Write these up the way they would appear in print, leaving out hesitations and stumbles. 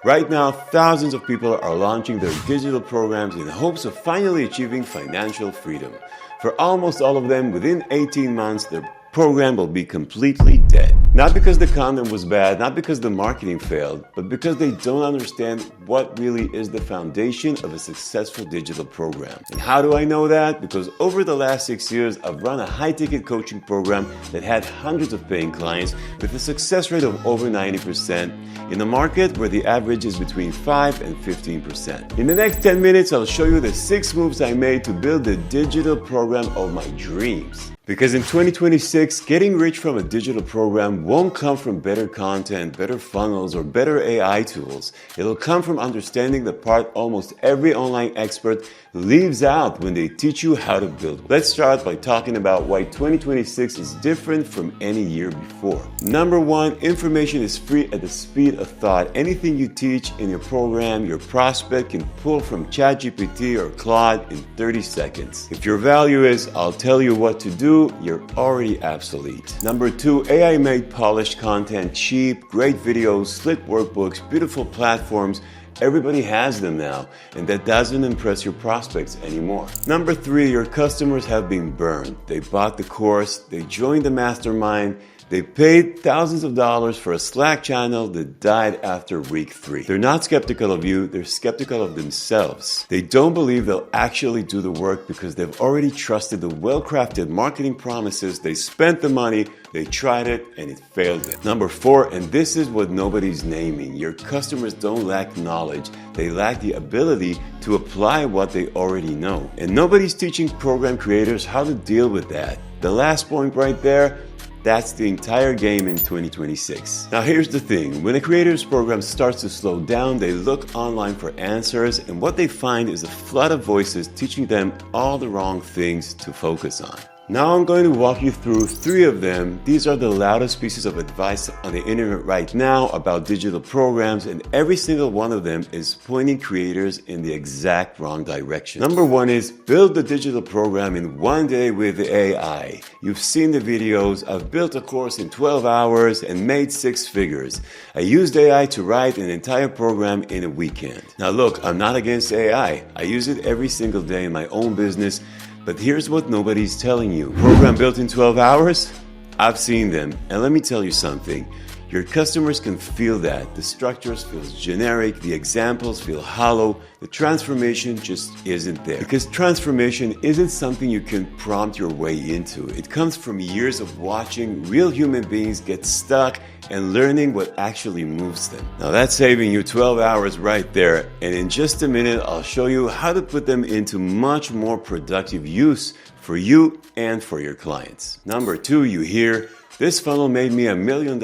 Right now, thousands of people are launching their digital programs in hopes of finally achieving financial freedom. For almost all of them, within 18 months, their program will be completely dead. Not because the content was bad, not because the marketing failed, but because they don't understand what really is the foundation of a successful digital program. And how do I know that? Because over the last 6 years, I've run a high-ticket coaching program that had hundreds of paying clients with a success rate of over 90% in a market where the average is between 5 and 15%. In the next 10 minutes, I'll show you the 6 moves I made to build the digital program of my dreams. Because in 2026, getting rich from a digital program won't come from better content, better funnels, or better AI tools. It'll come from understanding the part almost every online expert leaves out when they teach you how to build. Let's start by talking about why 2026 is different from any year before. Number one, information is free at the speed of thought. Anything you teach in your program, your prospect can pull from ChatGPT or Claude in 30 seconds. If your value is, I'll tell you what to do, you're already obsolete. Number two, AI made polished content cheap, great videos, slick workbooks, beautiful platforms. Everybody has them now, and that doesn't impress your prospects anymore. Number three, your customers have been burned. They bought the course, they joined the mastermind, they paid thousands of dollars for a Slack channel that died after week 3. They're not skeptical of you, they're skeptical of themselves. They don't believe they'll actually do the work because they've already trusted the well-crafted marketing promises. They spent the money, they tried it, and it failed them. Number four, and this is what nobody's naming, your customers don't lack knowledge, they lack the ability to apply what they already know. And nobody's teaching program creators how to deal with that. The last point right there, that's the entire game in 2026. Now here's the thing, when a creator's program starts to slow down, they look online for answers, and what they find is a flood of voices teaching them all the wrong things to focus on. Now I'm going to walk you through 3 of them. These are the loudest pieces of advice on the internet right now about digital programs, and every single one of them is pointing creators in the exact wrong direction. Number 1 is build the digital program in 1 day with AI. You've seen the videos. I've built a course in 12 hours and made 6 figures. I used AI to write an entire program in a weekend. Now look, I'm not against AI. I use it every single day in my own business. But here's what nobody's telling you. Program built in 12 hours? I've seen them. And let me tell you something. Your customers can feel that. The structures feel generic, the examples feel hollow, the transformation just isn't there. Because transformation isn't something you can prompt your way into. It comes from years of watching real human beings get stuck and learning what actually moves them. Now that's saving you 12 hours right there, and in just a minute I'll show you how to put them into much more productive use for you and for your clients. Number 2, you hear, this funnel made me $1 million,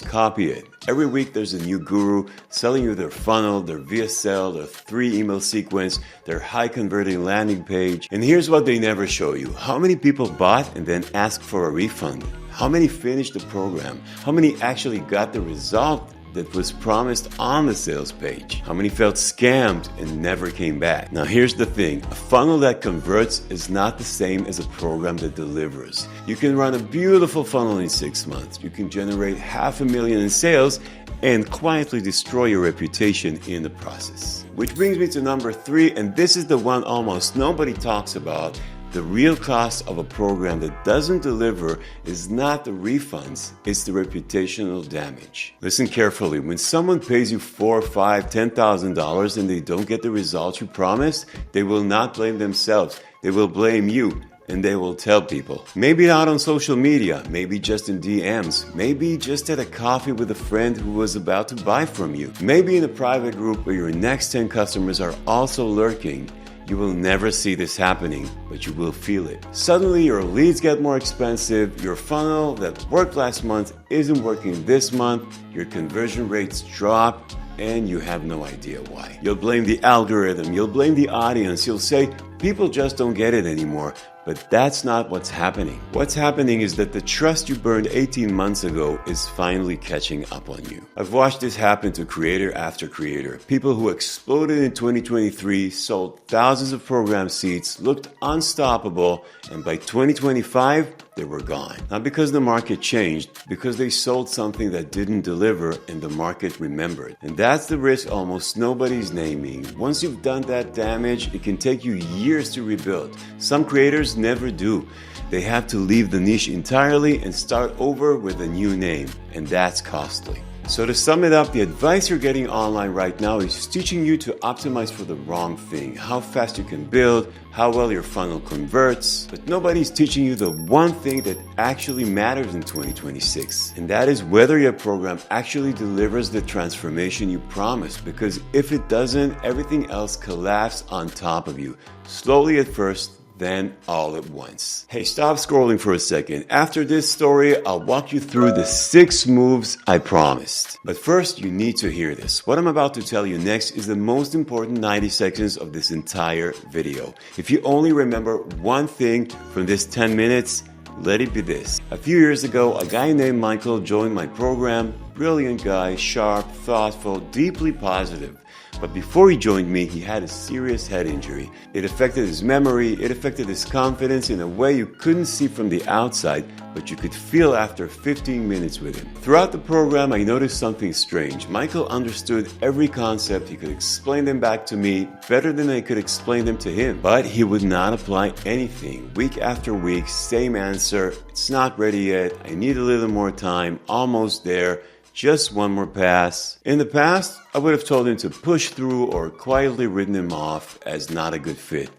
copy it. Every week there's a new guru selling you their funnel, their VSL, their 3 email sequence, their high converting landing page. And here's what they never show you. How many people bought and then asked for a refund? How many finished the program? How many actually got the result that was promised on the sales page? How many felt scammed and never came back? Now here's the thing, a funnel that converts is not the same as a program that delivers. You can run a beautiful funnel in 6 months. You can generate $500,000 in sales and quietly destroy your reputation in the process. Which brings me to number 3, and this is the one almost nobody talks about. The real cost of a program that doesn't deliver is not the refunds, it's the reputational damage. Listen carefully, when someone pays you $4,000, $5,000, $10,000 and they don't get the results you promised, they will not blame themselves, they will blame you. And they will tell people. Maybe not on social media, maybe just in DMs, maybe just at a coffee with a friend who was about to buy from you. Maybe in a private group where your next 10 customers are also lurking. You will never see this happening, but you will feel it. Suddenly your leads get more expensive, your funnel that worked last month isn't working this month, your conversion rates drop, and you have no idea why. You'll blame the algorithm, you'll blame the audience, you'll say, people just don't get it anymore. But that's not what's happening. What's happening is that the trust you burned 18 months ago is finally catching up on you. I've watched this happen to creator after creator. People who exploded in 2023, sold thousands of program seats, looked unstoppable, and by 2025, they were gone. Not because the market changed, because they sold something that didn't deliver and the market remembered. And that's the risk almost nobody's naming. Once you've done that damage, it can take you years to rebuild. Some creators never do. They have to leave the niche entirely and start over with a new name, and that's costly. So to sum it up, the advice you're getting online right now is teaching you to optimize for the wrong thing, how fast you can build, how well your funnel converts, but nobody's teaching you the one thing that actually matters in 2026, and that is whether your program actually delivers the transformation you promised, because if it doesn't, everything else collapses on top of you, slowly at first, then all at once. Hey, stop scrolling for a second. After this story, I'll walk you through the 6 moves I promised. But first, you need to hear this. What I'm about to tell you next is the most important 90 seconds of this entire video. If you only remember one thing from this 10 minutes, let it be this. A few years ago, a guy named Michael joined my program. Brilliant guy, sharp, thoughtful, deeply positive. But before he joined me, he had a serious head injury. It affected his memory, it affected his confidence in a way you couldn't see from the outside, but you could feel after 15 minutes with him. Throughout the program, I noticed something strange. Michael understood every concept. He could explain them back to me better than I could explain them to him. But he would not apply anything. Week after week, same answer. It's not ready yet. I need a little more time. Almost there. Just one more pass. In the past, I would have told him to push through or quietly written him off as not a good fit.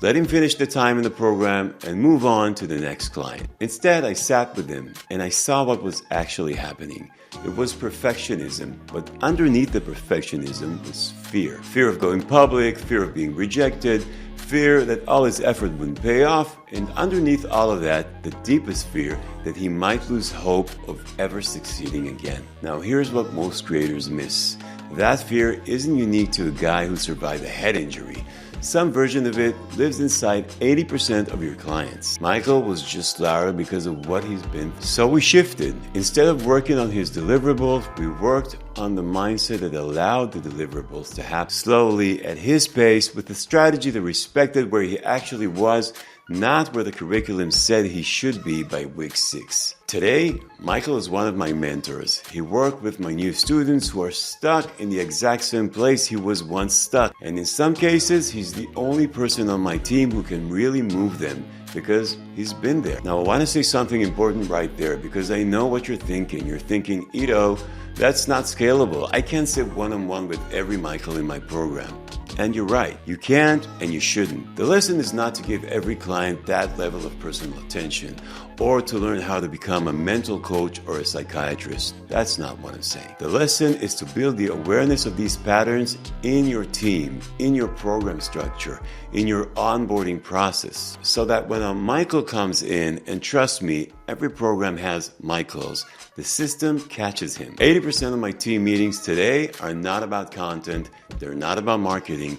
Let him finish the time in the program and move on to the next client. Instead, I sat with him and I saw what was actually happening. It was perfectionism, but underneath the perfectionism was fear. Fear of going public, fear of being rejected, fear that all his effort wouldn't pay off, and underneath all of that, the deepest fear that he might lose hope of ever succeeding again. Now here's what most creators miss. That fear isn't unique to a guy who survived a head injury. Some version of it lives inside 80% of your clients. Michael was just louder because of what he's been through. So we shifted. Instead of working on his deliverables, we worked on the mindset that allowed the deliverables to happen slowly at his pace with a strategy that respected where he actually was, not where the curriculum said he should be by week 6. Today, Michael is one of my mentors. He worked with my new students who are stuck in the exact same place he was once stuck. And in some cases, he's the only person on my team who can really move them because he's been there. Now, I want to say something important right there because I know what you're thinking. You're thinking, Ido, that's not scalable. I can't sit one-on-one with every Michael in my program. And you're right, you can't and you shouldn't. The lesson is not to give every client that level of personal attention or to learn how to become a mental coach or a psychiatrist. That's not what I'm saying. The lesson is to build the awareness of these patterns in your team, in your program structure, in your onboarding process, so that when a Michael comes in, and trust me, every program has Michaels, the system catches him. 80% of my team meetings today are not about content, they're not about marketing,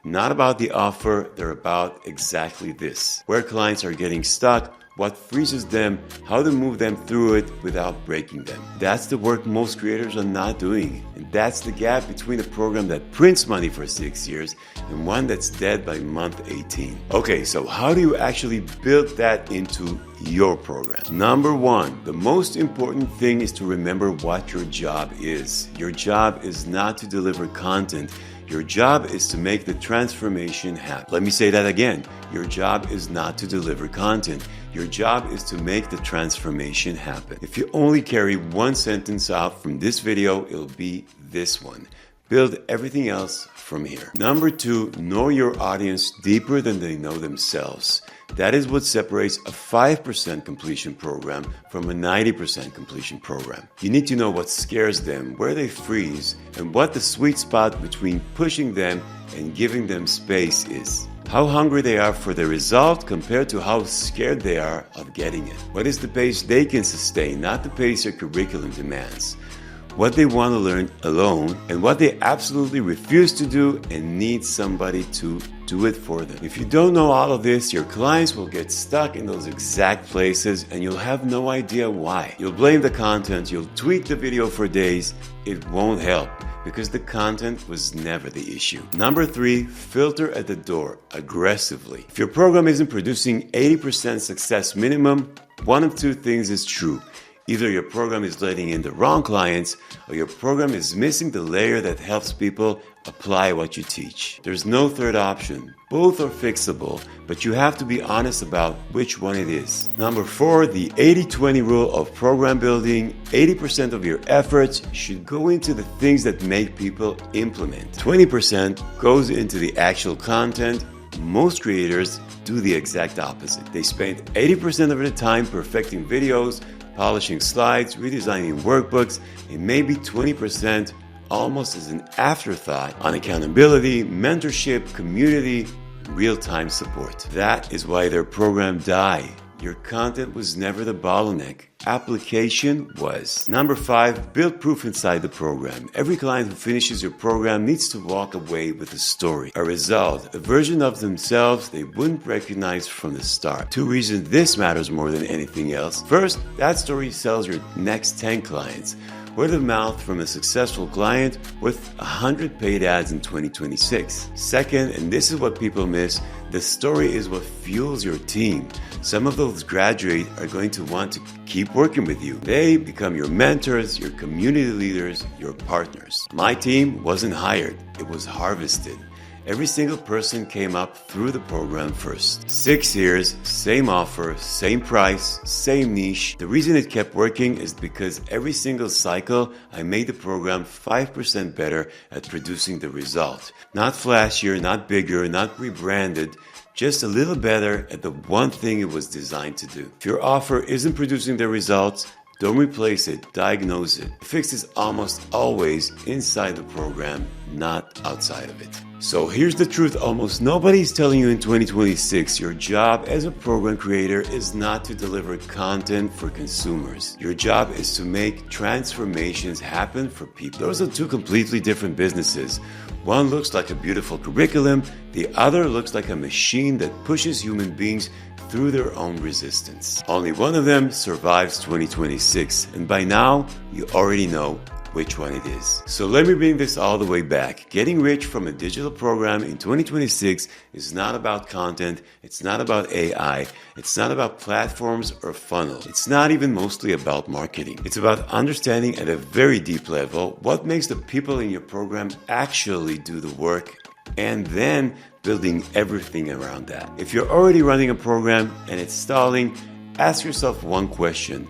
not about the offer, they're about exactly this. Where clients are getting stuck, what freezes them, how to move them through it without breaking them. That's the work most creators are not doing. And that's the gap between a program that prints money for 6 years and one that's dead by month 18. Okay, so how do you actually build that into your program? Number 1, the most important thing is to remember what your job is. Your job is not to deliver content. Your job is to make the transformation happen. Let me say that again. Your job is not to deliver content. Your job is to make the transformation happen. If you only carry one sentence out from this video, it'll be this one. Build everything else from here. Number 2, know your audience deeper than they know themselves. That is what separates a 5% completion program from a 90% completion program. You need to know what scares them, where they freeze, and what the sweet spot between pushing them and giving them space is. How hungry they are for the result compared to how scared they are of getting it. What is the pace they can sustain, not the pace your curriculum demands. What they want to learn alone, and what they absolutely refuse to do and need somebody to do it for them. If you don't know all of this, your clients will get stuck in those exact places and you'll have no idea why. You'll blame the content, you'll tweak the video for days, it won't help. because the content was never the issue. Number 3, filter at the door aggressively. If your program isn't producing 80% success minimum, one of two things is true. Either your program is letting in the wrong clients, or your program is missing the layer that helps people apply what you teach. There's no third option. Both are fixable, but you have to be honest about which one it is. Number 4, the 80-20 rule of program building. 80% of your efforts should go into the things that make people implement. 20% goes into the actual content. Most creators do the exact opposite. They spend 80% of their time perfecting videos, polishing slides, redesigning workbooks, and maybe 20% almost as an afterthought on accountability, mentorship, community, real-time support. That is why their program died. Your content was never the bottleneck. Application was. Number 5, build proof inside the program. Every client who finishes your program needs to walk away with a story, a result, a version of themselves they wouldn't recognize from the start. 2 reasons this matters more than anything else. First, that story sells your next 10 clients. Word of mouth from a successful client worth 100 paid ads in 2026. Second, and this is what people miss, the story is what fuels your team. Some of those graduates are going to want to keep working with you. They become your mentors, your community leaders, your partners. My team wasn't hired, it was harvested. Every single person came up through the program first. 6 years, same offer, same price, same niche. The reason it kept working is because every single cycle, I made the program 5% better at producing the result. Not flashier, not bigger, not rebranded, just a little better at the one thing it was designed to do. If your offer isn't producing the results, don't replace it, diagnose it. The fix is almost always inside the program, not outside of it. So here's the truth almost nobody's telling you in 2026. Your job as a program creator is not to deliver content for consumers. Your job is to make transformations happen for people. Those are 2 completely different businesses. One looks like a beautiful curriculum, the other looks like a machine that pushes human beings through their own resistance. Only one of them survives 2026, and by now, you already know which one it is. So let me bring this all the way back. Getting rich from a digital program in 2026 is not about content, it's not about AI, it's not about platforms or funnel. It's not even mostly about marketing. It's about understanding at a very deep level what makes the people in your program actually do the work, and then building everything around that. If you're already running a program and it's stalling, ask yourself one question.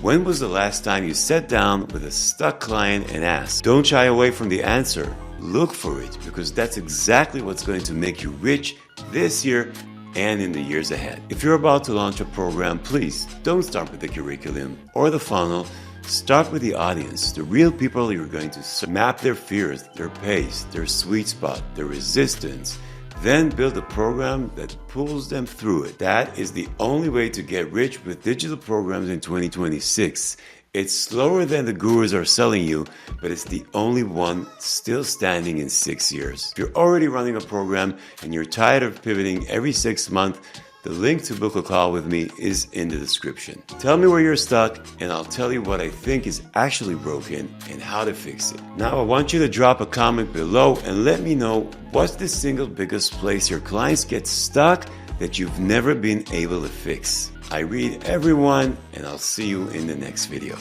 When was the last time you sat down with a stuck client and asked? Don't shy away from the answer. Look for it, because that's exactly what's going to make you rich this year and in the years ahead. If you're about to launch a program, please don't start with the curriculum or the funnel. Start with the audience, the real people you're going to serve. Map their fears, their pace, their sweet spot, their resistance. Then build a program that pulls them through it. That is the only way to get rich with digital programs in 2026. It's slower than the gurus are selling you, but it's the only one still standing in 6 years. If you're already running a program and you're tired of pivoting every 6 months, the link to book a call with me is in the description. Tell me where you're stuck and I'll tell you what I think is actually broken and how to fix it. Now I want you to drop a comment below and let me know what's the single biggest place your clients get stuck that you've never been able to fix. I read everyone and I'll see you in the next video.